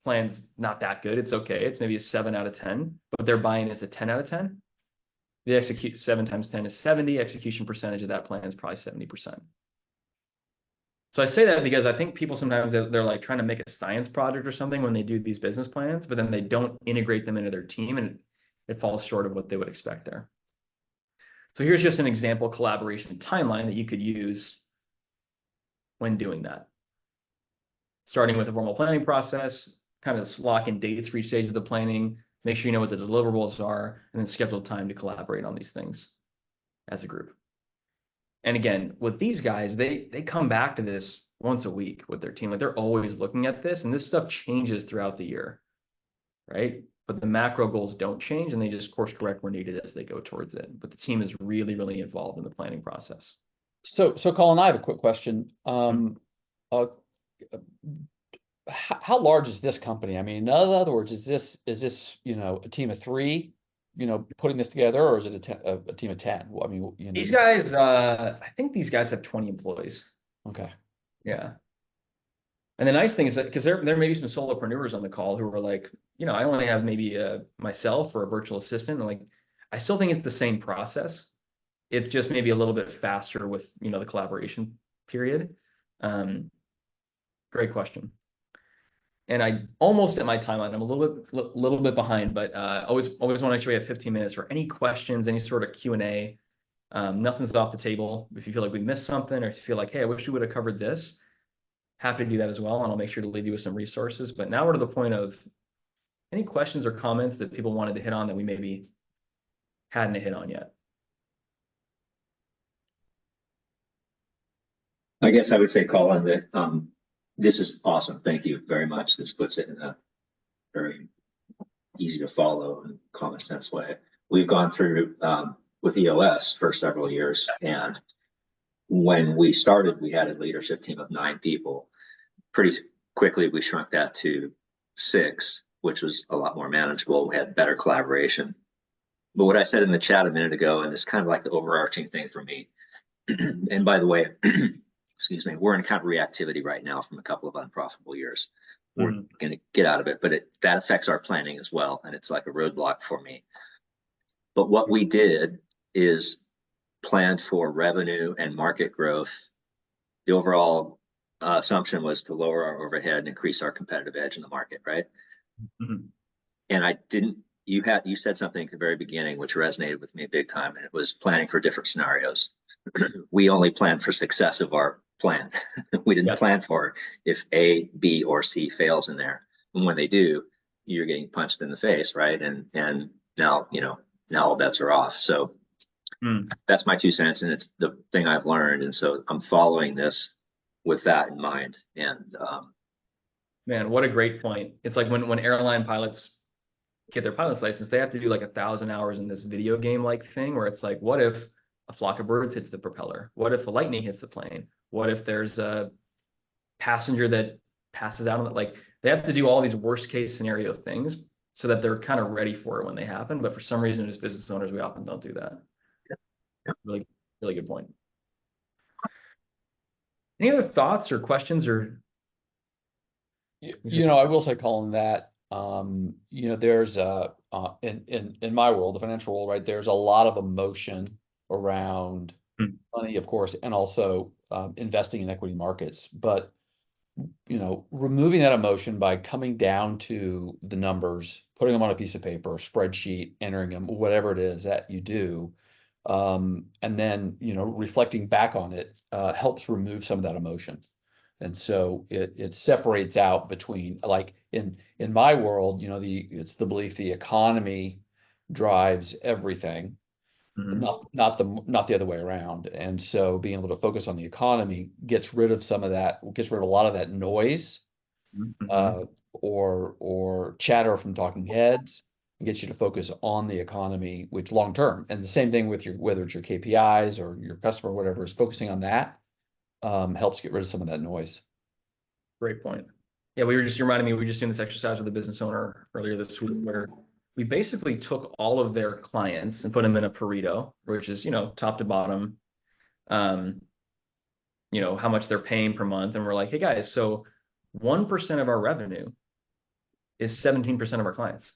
plan's not that good, it's okay. It's maybe a 7 out of 10, but their buy-in is a 10 out of 10. The execute 7 times 10 is 70. Execution percentage of that plan is probably 70%. So I say that because I think people sometimes they're like trying to make a science project or something when they do these business plans, but then they don't integrate them into their team, and it falls short of what they would expect there. So here's just an example collaboration timeline that you could use when doing that. Starting with a formal planning process, kind of lock in dates for each stage of the planning, make sure you know what the deliverables are, and then schedule time to collaborate on these things as a group. And again, with these guys, they come back to this once a week with their team. Like they're always looking at this, and this stuff changes throughout the year, right? But the macro goals don't change, and they just course correct where needed as they go towards it. But the team is really, really involved in the planning process. So Colin, I have a quick question. How large is this company? I mean, in other words, is this a team of 3, putting this together, or is it a team of 10? Well, I mean, These guys, I think these guys have 20 employees. Okay. Yeah. And the nice thing is that because there may be some solopreneurs on the call who are like, I only have maybe myself or a virtual assistant. And like, I still think it's the same process. It's just maybe a little bit faster with, the collaboration period. Great question. And I almost at my timeline. I'm a little bit behind, but always want to make sure we have 15 minutes for any questions, any sort of Q&A. Nothing's off the table. If you feel like we missed something, or if you feel like, hey, I wish we would have covered this, happy to do that as well. And I'll make sure to leave you with some resources. But now we're to the point of any questions or comments that people wanted to hit on that we maybe hadn't hit on yet. I guess I would say, Colin, that This is awesome. Thank you very much. This puts it in a very easy to follow and common sense way. We've gone through with EOS for several years, and when we started, we had a leadership team of 9 people. Pretty quickly, we shrunk that to 6, which was a lot more manageable. We had better collaboration. But what I said in the chat a minute ago, and it's kind of like the overarching thing for me. And by the way, excuse me, we're in kind of reactivity right now from a couple of unprofitable years. We're going to get out of it, but that affects our planning as well. And it's like a roadblock for me. But what we did is planned for revenue and market growth. The overall assumption was to lower our overhead and increase our competitive edge in the market, right? And I didn't, you said something at the very beginning, which resonated with me big time, and it was planning for different scenarios. We only planned for success of our plan. We didn't plan for if A, B, or C fails in there. And when they do, you're getting punched in the face, right? And now, now all bets are off. So that's my 2 cents, and it's the thing I've learned. And so I'm following this with that in mind. And man, what a great point. It's like when airline pilots get their pilot's license, they have to do like 1,000 hours in this video game like thing where it's like, what if a flock of birds hits the propeller? What if a lightning hits the plane? What if there's a passenger that passes out on it? Like, they have to do all these worst case scenario things so that they're kind of ready for it when they happen. But for some reason, as business owners, we often don't do that. Really, really good point. Any other thoughts or questions or? I will say, Colin, that there's in my world, the financial world, right? There's a lot of emotion around money, of course, and also investing in equity markets. But removing that emotion by coming down to the numbers, putting them on a piece of paper, spreadsheet, entering them, whatever it is that you do, and then reflecting back on it helps remove some of that emotion. And so it separates out between, like in my world, it's the belief the economy drives everything, not the other way around. And so being able to focus on the economy gets rid of a lot of that noise or chatter from talking heads, and gets you to focus on the economy, which long term. And the same thing with whether it's your KPIs or your customer, whatever, is focusing on that helps get rid of some of that noise. Great point. Yeah, we were just doing this exercise with a business owner earlier this week where we basically took all of their clients and put them in a Pareto, which is, top to bottom, how much they're paying per month. And we're like, hey guys, so 1% of our revenue is 17% of our clients.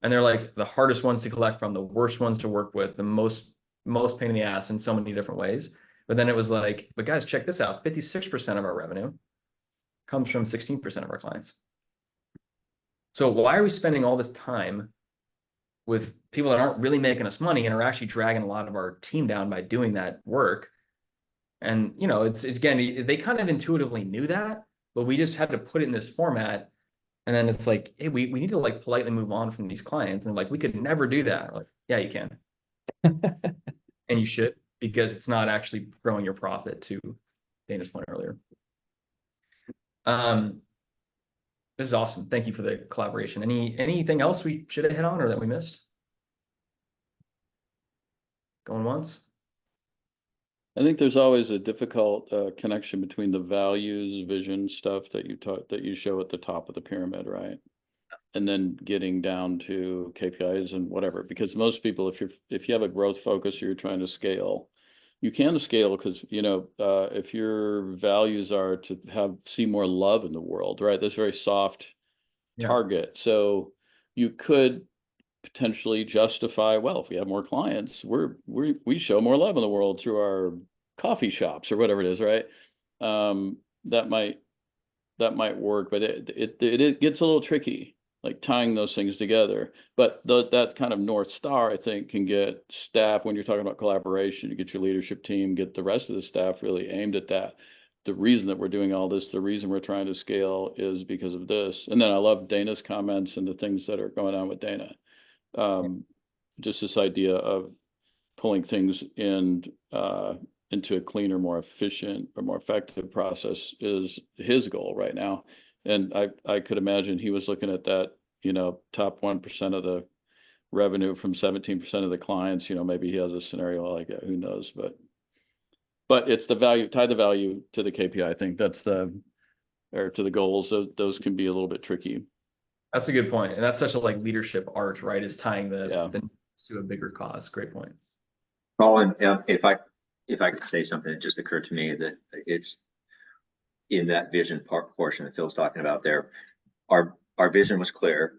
And they're like the hardest ones to collect from, the worst ones to work with, the most pain in the ass in so many different ways. But then it was like, but guys, check this out. 56% of our revenue comes from 16% of our clients. So why are we spending all this time with people that aren't really making us money and are actually dragging a lot of our team down by doing that work? And, it's again, they kind of intuitively knew that, but we just had to put it in this format. And then it's like, hey, we need to like politely move on from these clients. And like, we could never do that. We're like, yeah, you can. And you should, because it's not actually growing your profit, to Dana's point earlier. This is awesome. Thank you for the collaboration. Anything else we should have hit on or that we missed? Going once? I think there's always a difficult connection between the values, vision stuff that you show at the top of the pyramid, right? And then getting down to KPIs and whatever, because most people, if you have a growth focus, you're trying to scale, you can scale because, if your values are to see more love in the world, right? That's a very soft target. So you could potentially justify, well, if we have more clients, we show more love in the world through our coffee shops or whatever it is, right? That might work, but it gets a little tricky, like tying those things together. But that kind of North Star, I think, can get staff, when you're talking about collaboration, you get your leadership team, get the rest of the staff really aimed at that. The reason that we're doing all this, the reason we're trying to scale is because of this. And then I love Dana's comments and the things that are going on with Dana. Just this idea of pulling things in into a cleaner, more efficient, or more effective process is his goal right now. And I could imagine he was looking at that, top 1% of the revenue from 17% of the clients, maybe he has a scenario like that, who knows, but it's the value, tie the value to the KPI. I think or to the goals. Those can be a little bit tricky. That's a good point. And that's such a like leadership art, right? Is tying the to a bigger cause. Great point. Colin, if I could say something, it just occurred to me that it's in that vision portion that Phil's talking about there. Our vision was clear,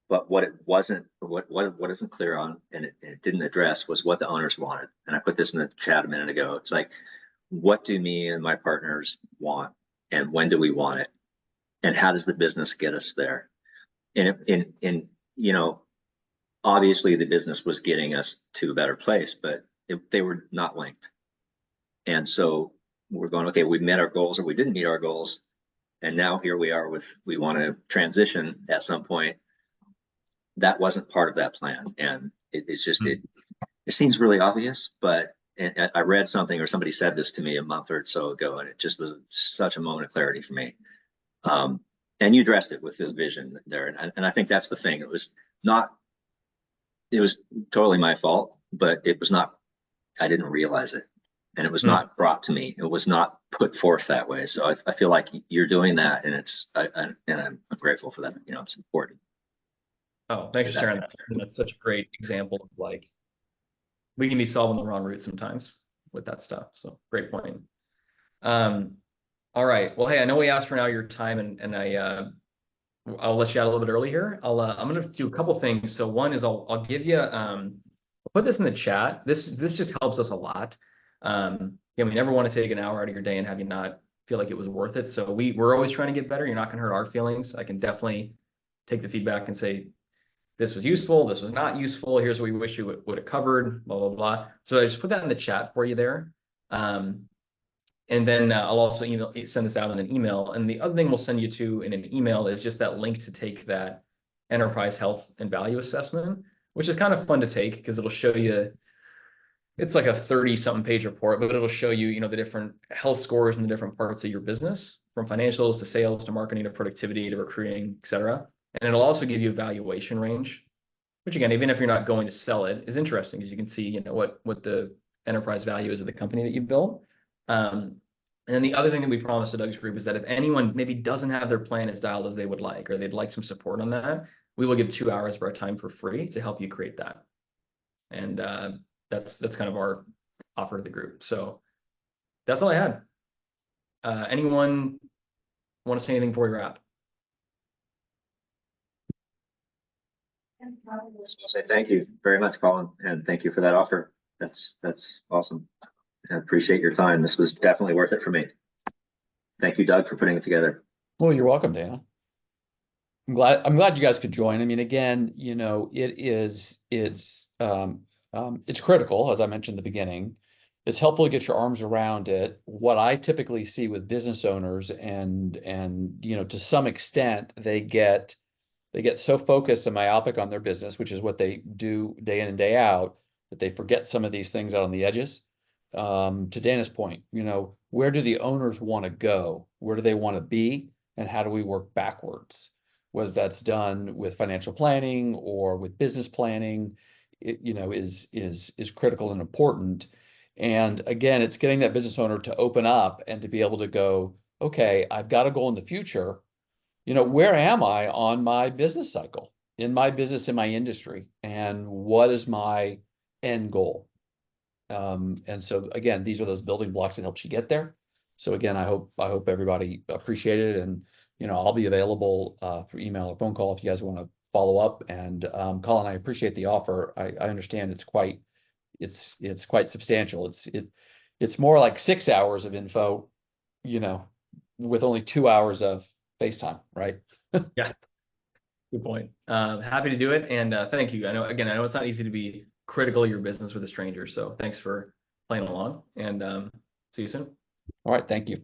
but what it wasn't clear on, and it didn't address, was what the owners wanted. And I put this in the chat a minute ago. It's like, what do me and my partners want, and when do we want it, and how does the business get us there? And obviously the business was getting us to a better place, but they were not linked. And so we're going, okay, we met our goals or we didn't meet our goals. And now here we are we want to transition at some point. That wasn't part of that plan. And it's just, it seems really obvious, but I read something, or somebody said this to me a month or so ago, and it just was such a moment of clarity for me. And you addressed it with this vision there. And I think that's the thing. It was totally my fault, but it was not, I didn't realize it. And it was not brought to me. It was not put forth that way. So I feel like you're doing that, and I'm grateful for that. It's important. Oh, thanks for sharing that. That's such a great example of like, we can be solving the wrong route sometimes with that stuff. So great point. All right. Well, hey, I know we asked for now your time, and I'll let you out a little bit early here. I'm going to do a couple things. So one is I'll give you, I'll put this in the chat. This just helps us a lot. We never want to take an hour out of your day and have you not feel like it was worth it. So we're always trying to get better. You're not going to hurt our feelings. I can definitely take the feedback and say, this was useful, this was not useful, here's what we wish you would have covered, blah, blah, blah. So I just put that in the chat for you there. And then I'll also send this out in an email. And the other thing we'll send you to in an email is just that link to take that enterprise health and value assessment, which is kind of fun to take because it'll show you, it's like a 30-something page report, but it'll show you, the different health scores in the different parts of your business, from financials to sales to marketing to productivity to recruiting, et cetera. And it'll also give you a valuation range, which again, even if you're not going to sell it, is interesting because you can see, what the enterprise value is of the company that you built. And then the other thing that we promised to Doug's group is that if anyone maybe doesn't have their plan as dialed as they would like, or they'd like some support on that, we will give 2 hours of our time for free to help you create that. And that's kind of our offer to the group. So that's all I had. Anyone want to say anything before you wrap? I was going to say thank you very much, Colin, and thank you for that offer. That's awesome. I appreciate your time. This was definitely worth it for me. Thank you, Doug, for putting it together. Well, you're welcome, Dana. I'm glad you guys could join. I mean, again, it's critical, as I mentioned at the beginning. It's helpful to get your arms around it. What I typically see with business owners, and to some extent, they get so focused and myopic on their business, which is what they do day in and day out, that they forget some of these things out on the edges. To Dana's point, where do the owners want to go? Where do they want to be? And how do we work backwards? Whether that's done with financial planning or with business planning, is critical and important. And again, it's getting that business owner to open up and to be able to go, okay, I've got a goal in the future. Where am I on my business cycle, in my business, in my industry, and what is my end goal? And so again, these are those building blocks that helps you get there. So again, I hope everybody appreciated it, and I'll be available through email or phone call if you guys want to follow up. And Colin, I appreciate the offer. I understand it's quite substantial. It's more like 6 hours of info, with only 2 hours of FaceTime, right? Yeah, good point. Happy to do it, and thank you. I know it's not easy to be critical of your business with a stranger, so thanks for playing along, and see you soon. All right, thank you.